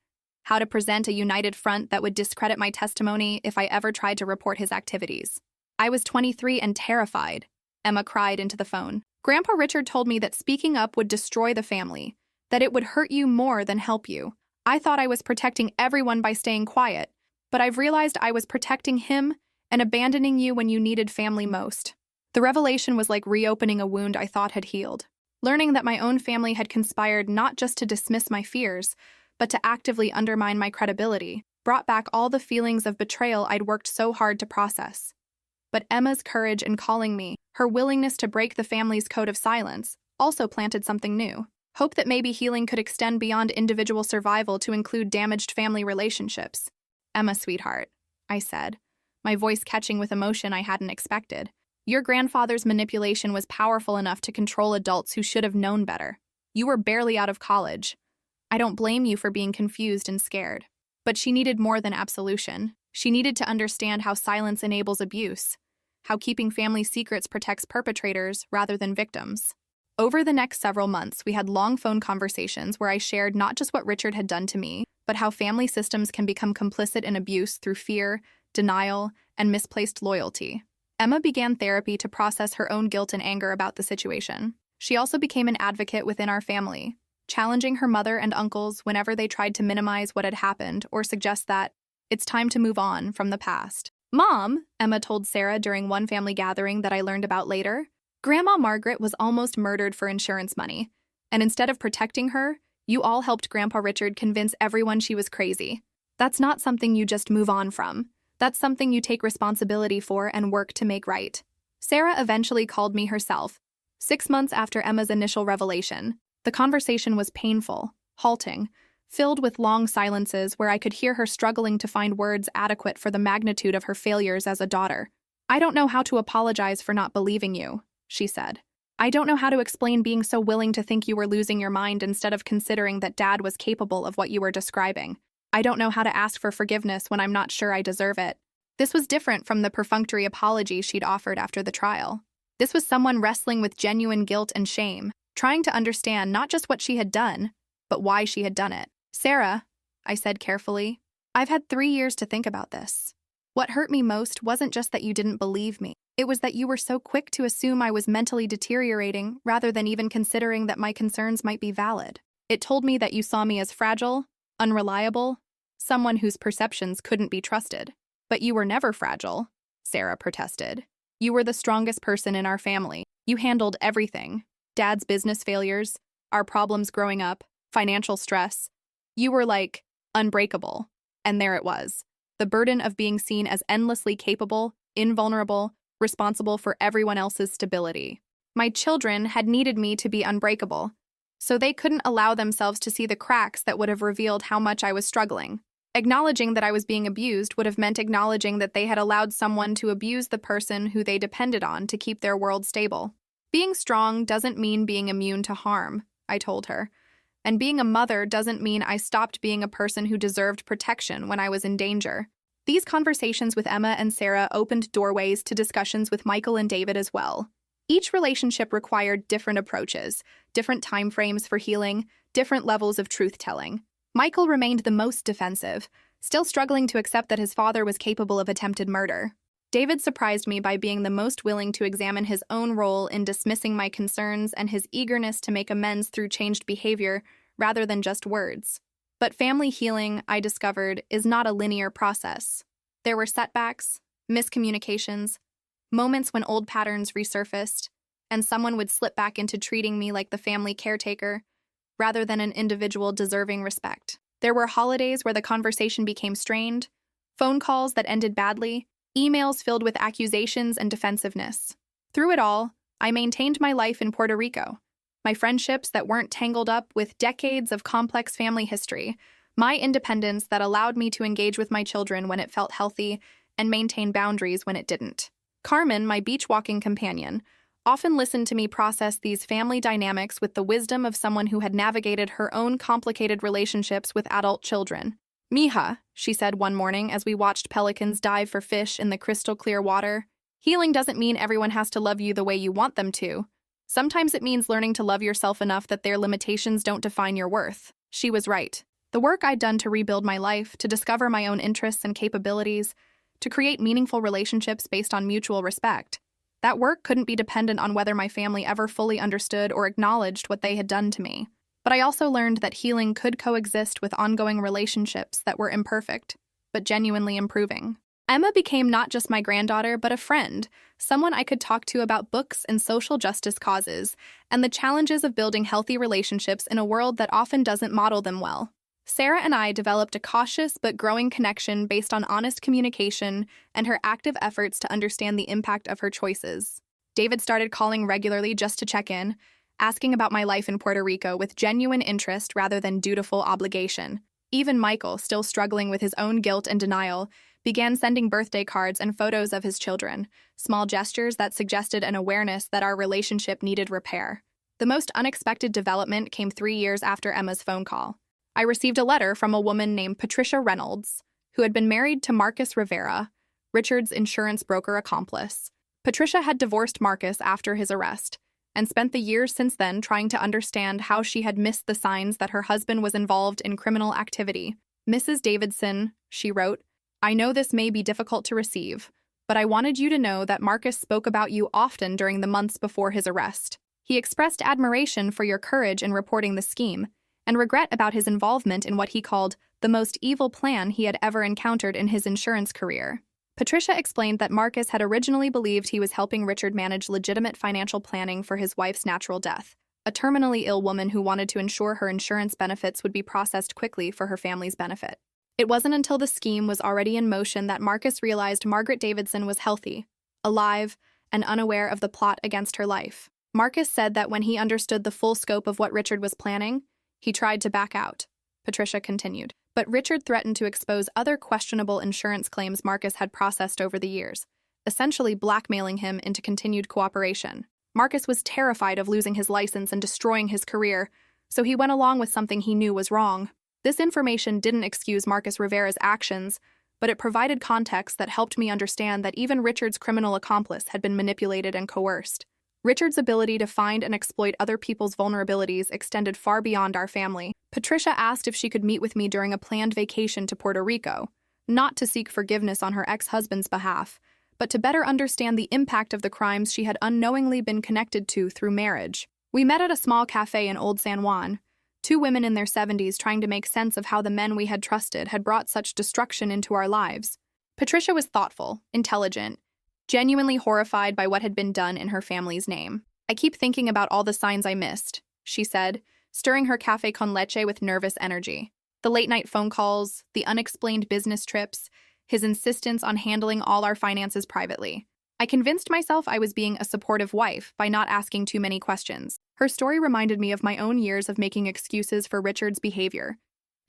how to present a united front that would discredit my testimony if I ever tried to report his activities. I was 23 and terrified, Emma cried into the phone. Grandpa Richard told me that speaking up would destroy the family, that it would hurt you more than help you. I thought I was protecting everyone by staying quiet, but I've realized I was protecting him and abandoning you when you needed family most. The revelation was like reopening a wound I thought had healed. Learning that my own family had conspired not just to dismiss my fears, but to actively undermine my credibility, brought back all the feelings of betrayal I'd worked so hard to process. But Emma's courage in calling me, her willingness to break the family's code of silence, also planted something new. Hope that maybe healing could extend beyond individual survival to include damaged family relationships. Emma, sweetheart, I said, my voice catching with emotion I hadn't expected. Your grandfather's manipulation was powerful enough to control adults who should have known better. You were barely out of college. I don't blame you for being confused and scared. But she needed more than absolution. She needed to understand how silence enables abuse, how keeping family secrets protects perpetrators rather than victims. Over the next several months, we had long phone conversations where I shared not just what Richard had done to me, but how family systems can become complicit in abuse through fear, denial, and misplaced loyalty. Emma began therapy to process her own guilt and anger about the situation. She also became an advocate within our family, challenging her mother and uncles whenever they tried to minimize what had happened or suggest that it's time to move on from the past. Mom, Emma told Sarah during one family gathering that I learned about later, Grandma Margaret was almost murdered for insurance money, and instead of protecting her, you all helped Grandpa Richard convince everyone she was crazy. That's not something you just move on from. That's something you take responsibility for and work to make right. Sarah eventually called me herself, 6 months after Emma's initial revelation. The conversation was painful, halting, filled with long silences where I could hear her struggling to find words adequate for the magnitude of her failures as a daughter. I don't know how to apologize for not believing you, she said. I don't know how to explain being so willing to think you were losing your mind instead of considering that Dad was capable of what you were describing. I don't know how to ask for forgiveness when I'm not sure I deserve it. This was different from the perfunctory apology she'd offered after the trial. This was someone wrestling with genuine guilt and shame, trying to understand not just what she had done, but why she had done it. Sarah, I said carefully, I've had 3 years to think about this. What hurt me most wasn't just that you didn't believe me. It was that you were so quick to assume I was mentally deteriorating rather than even considering that my concerns might be valid. It told me that you saw me as fragile, unreliable, someone whose perceptions couldn't be trusted. But you were never fragile, Sarah protested. You were the strongest person in our family. You handled everything. Dad's business failures, our problems growing up, financial stress. You were like, unbreakable. And there it was. The burden of being seen as endlessly capable, invulnerable, responsible for everyone else's stability. My children had needed me to be unbreakable, so they couldn't allow themselves to see the cracks that would have revealed how much I was struggling. Acknowledging that I was being abused would have meant acknowledging that they had allowed someone to abuse the person who they depended on to keep their world stable. Being strong doesn't mean being immune to harm, I told her. And being a mother doesn't mean I stopped being a person who deserved protection when I was in danger. These conversations with Emma and Sarah opened doorways to discussions with Michael and David as well. Each relationship required different approaches, different timeframes for healing, different levels of truth-telling. Michael remained the most defensive, still struggling to accept that his father was capable of attempted murder. David surprised me by being the most willing to examine his own role in dismissing my concerns and his eagerness to make amends through changed behavior rather than just words. But family healing, I discovered, is not a linear process. There were setbacks, miscommunications, moments when old patterns resurfaced, and someone would slip back into treating me like the family caretaker rather than an individual deserving respect. There were holidays where the conversation became strained, phone calls that ended badly, emails filled with accusations and defensiveness. Through it all, I maintained my life in Puerto Rico, my friendships that weren't tangled up with decades of complex family history, my independence that allowed me to engage with my children when it felt healthy and maintain boundaries when it didn't. Carmen, my beach-walking companion, often listened to me process these family dynamics with the wisdom of someone who had navigated her own complicated relationships with adult children. "Mija," she said one morning as we watched pelicans dive for fish in the crystal-clear water, "healing doesn't mean everyone has to love you the way you want them to. Sometimes it means learning to love yourself enough that their limitations don't define your worth." She was right. The work I'd done to rebuild my life, to discover my own interests and capabilities, to create meaningful relationships based on mutual respect, that work couldn't be dependent on whether my family ever fully understood or acknowledged what they had done to me. But I also learned that healing could coexist with ongoing relationships that were imperfect, but genuinely improving. Emma became not just my granddaughter, but a friend, someone I could talk to about books and social justice causes, and the challenges of building healthy relationships in a world that often doesn't model them well. Sarah and I developed a cautious but growing connection based on honest communication and her active efforts to understand the impact of her choices. David started calling regularly just to check in, asking about my life in Puerto Rico with genuine interest rather than dutiful obligation. Even Michael, still struggling with his own guilt and denial, began sending birthday cards and photos of his children, small gestures that suggested an awareness that our relationship needed repair. The most unexpected development came 3 years after Emma's phone call. I received a letter from a woman named Patricia Reynolds, who had been married to Marcus Rivera, Richard's insurance broker accomplice. Patricia had divorced Marcus after his arrest, and spent the years since then trying to understand how she had missed the signs that her husband was involved in criminal activity. "Mrs. Davidson," she wrote, "I know this may be difficult to receive, but I wanted you to know that Marcus spoke about you often during the months before his arrest. He expressed admiration for your courage in reporting the scheme, and regret about his involvement in what he called the most evil plan he had ever encountered in his insurance career." Patricia explained that Marcus had originally believed he was helping Richard manage legitimate financial planning for his wife's natural death, a terminally ill woman who wanted to ensure her insurance benefits would be processed quickly for her family's benefit. It wasn't until the scheme was already in motion that Marcus realized Margaret Davidson was healthy, alive, and unaware of the plot against her life. Marcus said that when he understood the full scope of what Richard was planning, he tried to back out, Patricia continued. But Richard threatened to expose other questionable insurance claims Marcus had processed over the years, essentially blackmailing him into continued cooperation. Marcus was terrified of losing his license and destroying his career, so he went along with something he knew was wrong. This information didn't excuse Marcus Rivera's actions, but it provided context that helped me understand that even Richard's criminal accomplice had been manipulated and coerced. Richard's ability to find and exploit other people's vulnerabilities extended far beyond our family. Patricia asked if she could meet with me during a planned vacation to Puerto Rico, not to seek forgiveness on her ex-husband's behalf, but to better understand the impact of the crimes she had unknowingly been connected to through marriage. We met at a small cafe in Old San Juan, 2 women in their 70s trying to make sense of how the men we had trusted had brought such destruction into our lives. Patricia was thoughtful, intelligent, genuinely horrified by what had been done in her family's name. "I keep thinking about all the signs I missed," she said, stirring her café con leche with nervous energy. The late-night phone calls, the unexplained business trips, his insistence on handling all our finances privately. I convinced myself I was being a supportive wife by not asking too many questions. Her story reminded me of my own years of making excuses for Richard's behavior,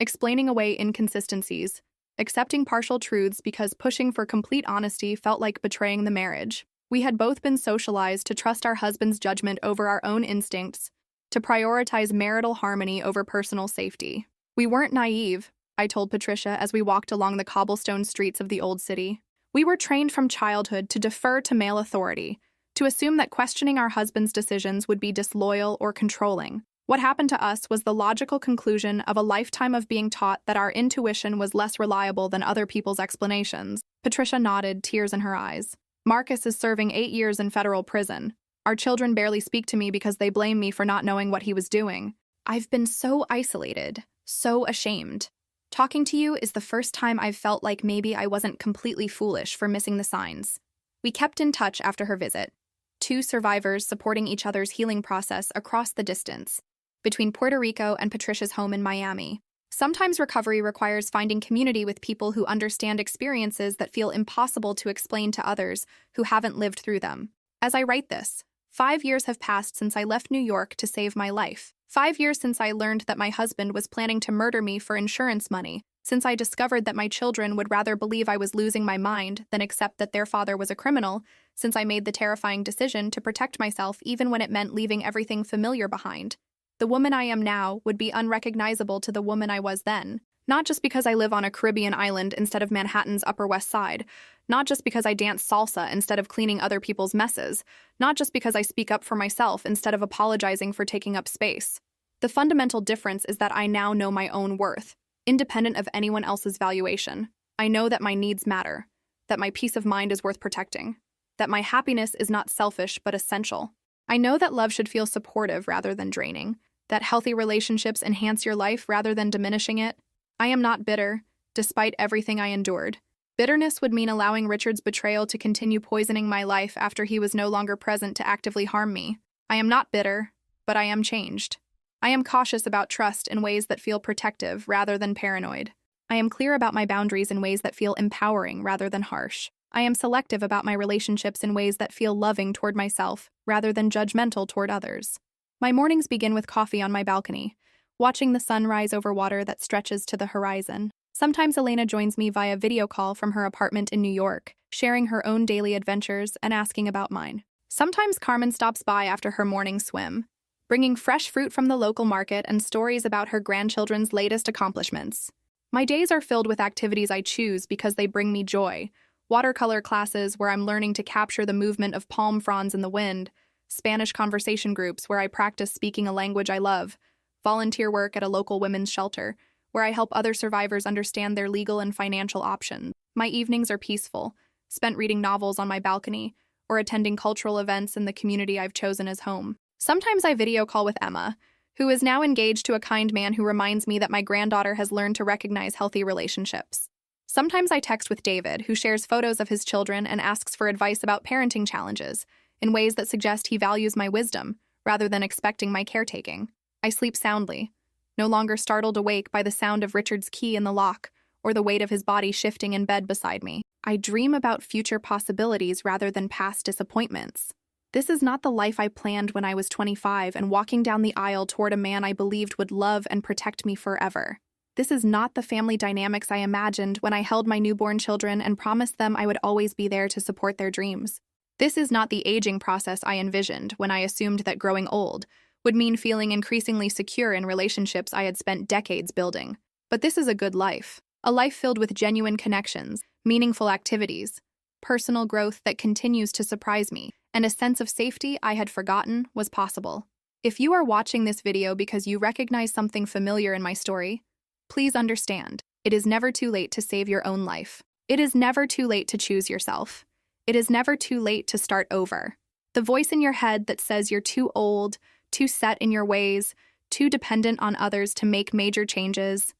explaining away inconsistencies, accepting partial truths because pushing for complete honesty felt like betraying the marriage. We had both been socialized to trust our husband's judgment over our own instincts, to prioritize marital harmony over personal safety. We weren't naive, I told Patricia as we walked along the cobblestone streets of the old city. We were trained from childhood to defer to male authority, to assume that questioning our husband's decisions would be disloyal or controlling. What happened to us was the logical conclusion of a lifetime of being taught that our intuition was less reliable than other people's explanations. Patricia nodded, tears in her eyes. Marcus is serving 8 years in federal prison. Our children barely speak to me because they blame me for not knowing what he was doing. I've been so isolated, so ashamed. Talking to you is the first time I've felt like maybe I wasn't completely foolish for missing the signs. We kept in touch after her visit, 2 survivors supporting each other's healing process across the distance, between Puerto Rico and Patricia's home in Miami. Sometimes recovery requires finding community with people who understand experiences that feel impossible to explain to others who haven't lived through them. As I write this, 5 years have passed since I left New York to save my life. 5 years since I learned that my husband was planning to murder me for insurance money, since I discovered that my children would rather believe I was losing my mind than accept that their father was a criminal, since I made the terrifying decision to protect myself even when it meant leaving everything familiar behind. The woman I am now would be unrecognizable to the woman I was then, not just because I live on a Caribbean island instead of Manhattan's Upper West Side, not just because I dance salsa instead of cleaning other people's messes, not just because I speak up for myself instead of apologizing for taking up space. The fundamental difference is that I now know my own worth, independent of anyone else's valuation. I know that my needs matter, that my peace of mind is worth protecting, that my happiness is not selfish but essential. I know that love should feel supportive rather than draining, that healthy relationships enhance your life rather than diminishing it. I am not bitter, despite everything I endured. Bitterness would mean allowing Richard's betrayal to continue poisoning my life after he was no longer present to actively harm me. I am not bitter, but I am changed. I am cautious about trust in ways that feel protective rather than paranoid. I am clear about my boundaries in ways that feel empowering rather than harsh. I am selective about my relationships in ways that feel loving toward myself rather than judgmental toward others. My mornings begin with coffee on my balcony, watching the sun rise over water that stretches to the horizon. Sometimes Elena joins me via video call from her apartment in New York, sharing her own daily adventures and asking about mine. Sometimes Carmen stops by after her morning swim, bringing fresh fruit from the local market and stories about her grandchildren's latest accomplishments. My days are filled with activities I choose because they bring me joy. Watercolor classes where I'm learning to capture the movement of palm fronds in the wind, Spanish conversation groups where I practice speaking a language I love, volunteer work at a local women's shelter where I help other survivors understand their legal and financial options. My evenings are peaceful, spent reading novels on my balcony or attending cultural events in the community I've chosen as home. Sometimes I video call with Emma, who is now engaged to a kind man who reminds me that my granddaughter has learned to recognize healthy relationships. Sometimes I text with David, who shares photos of his children and asks for advice about parenting challenges, in ways that suggest he values my wisdom, rather than expecting my caretaking. I sleep soundly, no longer startled awake by the sound of Richard's key in the lock or the weight of his body shifting in bed beside me. I dream about future possibilities rather than past disappointments. This is not the life I planned when I was 25 and walking down the aisle toward a man I believed would love and protect me forever. This is not the family dynamics I imagined when I held my newborn children and promised them I would always be there to support their dreams. This is not the aging process I envisioned when I assumed that growing old would mean feeling increasingly secure in relationships I had spent decades building. But this is a good life, a life filled with genuine connections, meaningful activities, personal growth that continues to surprise me, and a sense of safety I had forgotten was possible. If you are watching this video because you recognize something familiar in my story, please understand, it is never too late to save your own life. It is never too late to choose yourself. It is never too late to start over. The voice in your head that says you're too old, too set in your ways, too dependent on others to make major changes,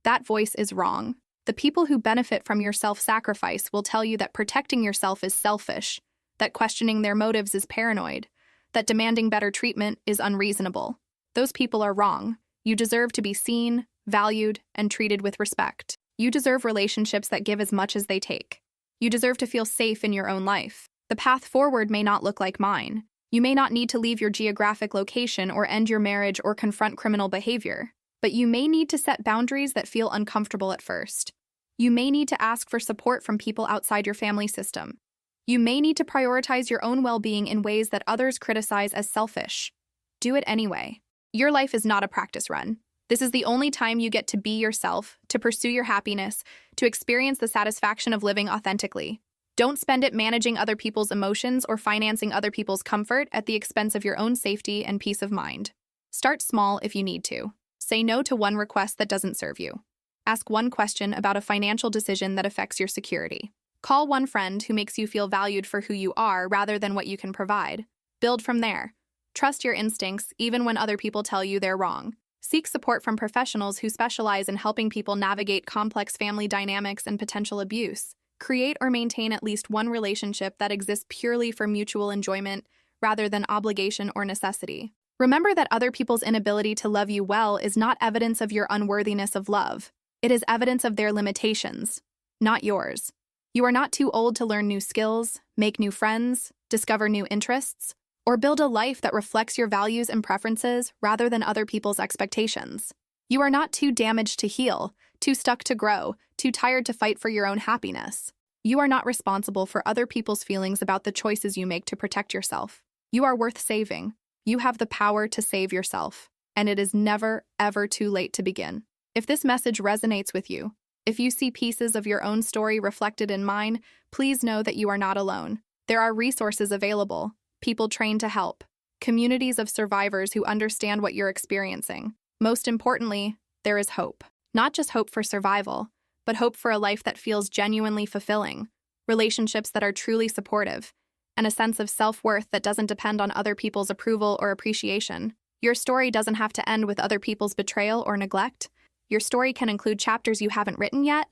that voice is wrong. The people who benefit from your self-sacrifice will tell you that protecting yourself is selfish, that questioning their motives is paranoid, that demanding better treatment is unreasonable. Those people are wrong. You deserve to be seen, valued, and treated with respect. You deserve relationships that give as much as they take. You deserve to feel safe in your own life. The path forward may not look like mine. You may not need to leave your geographic location or end your marriage or confront criminal behavior, but you may need to set boundaries that feel uncomfortable at first. You may need to ask for support from people outside your family system. You may need to prioritize your own well-being in ways that others criticize as selfish. Do it anyway. Your life is not a practice run. This is the only time you get to be yourself, to pursue your happiness, to experience the satisfaction of living authentically. Don't spend it managing other people's emotions or financing other people's comfort at the expense of your own safety and peace of mind. Start small if you need to. Say no to one request that doesn't serve you. Ask one question about a financial decision that affects your security. Call one friend who makes you feel valued for who you are rather than what you can provide. Build from there. Trust your instincts even when other people tell you they're wrong. Seek support from professionals who specialize in helping people navigate complex family dynamics and potential abuse. Create or maintain at least one relationship that exists purely for mutual enjoyment rather than obligation or necessity. Remember that other people's inability to love you well is not evidence of your unworthiness of love. It is evidence of their limitations, not yours. You are not too old to learn new skills, make new friends, discover new interests, or build a life that reflects your values and preferences rather than other people's expectations. You are not too damaged to heal, too stuck to grow, too tired to fight for your own happiness. You are not responsible for other people's feelings about the choices you make to protect yourself. You are worth saving. You have the power to save yourself, and it is never, ever too late to begin. If this message resonates with you, if you see pieces of your own story reflected in mine, please know that you are not alone. There are resources available, people trained to help, communities of survivors who understand what you're experiencing. Most importantly, there is hope. Not just hope for survival, but hope for a life that feels genuinely fulfilling, relationships that are truly supportive, and a sense of self-worth that doesn't depend on other people's approval or appreciation. Your story doesn't have to end with other people's betrayal or neglect. Your story can include chapters you haven't written yet,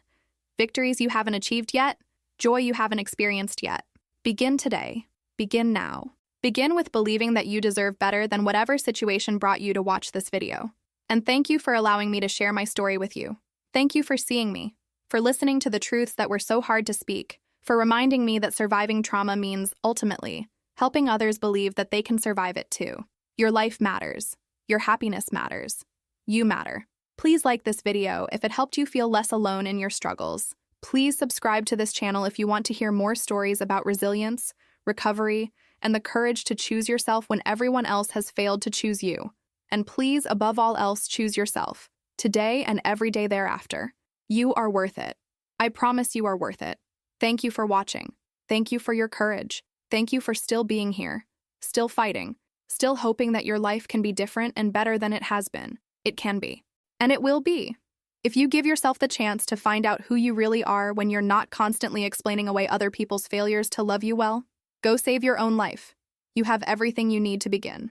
victories you haven't achieved yet, joy you haven't experienced yet. Begin today. Begin now. Begin with believing that you deserve better than whatever situation brought you to watch this video. And thank you for allowing me to share my story with you. Thank you for seeing me, for listening to the truths that were so hard to speak, for reminding me that surviving trauma means, ultimately, helping others believe that they can survive it too. Your life matters. Your happiness matters. You matter. Please like this video if it helped you feel less alone in your struggles. Please subscribe to this channel if you want to hear more stories about resilience, recovery, and the courage to choose yourself when everyone else has failed to choose you. And please, above all else, choose yourself, today and every day thereafter. You are worth it. I promise you are worth it. Thank you for watching. Thank you for your courage. Thank you for still being here, still fighting, still hoping that your life can be different and better than it has been. It can be. And it will be. If you give yourself the chance to find out who you really are when you're not constantly explaining away other people's failures to love you well, go save your own life. You have everything you need to begin.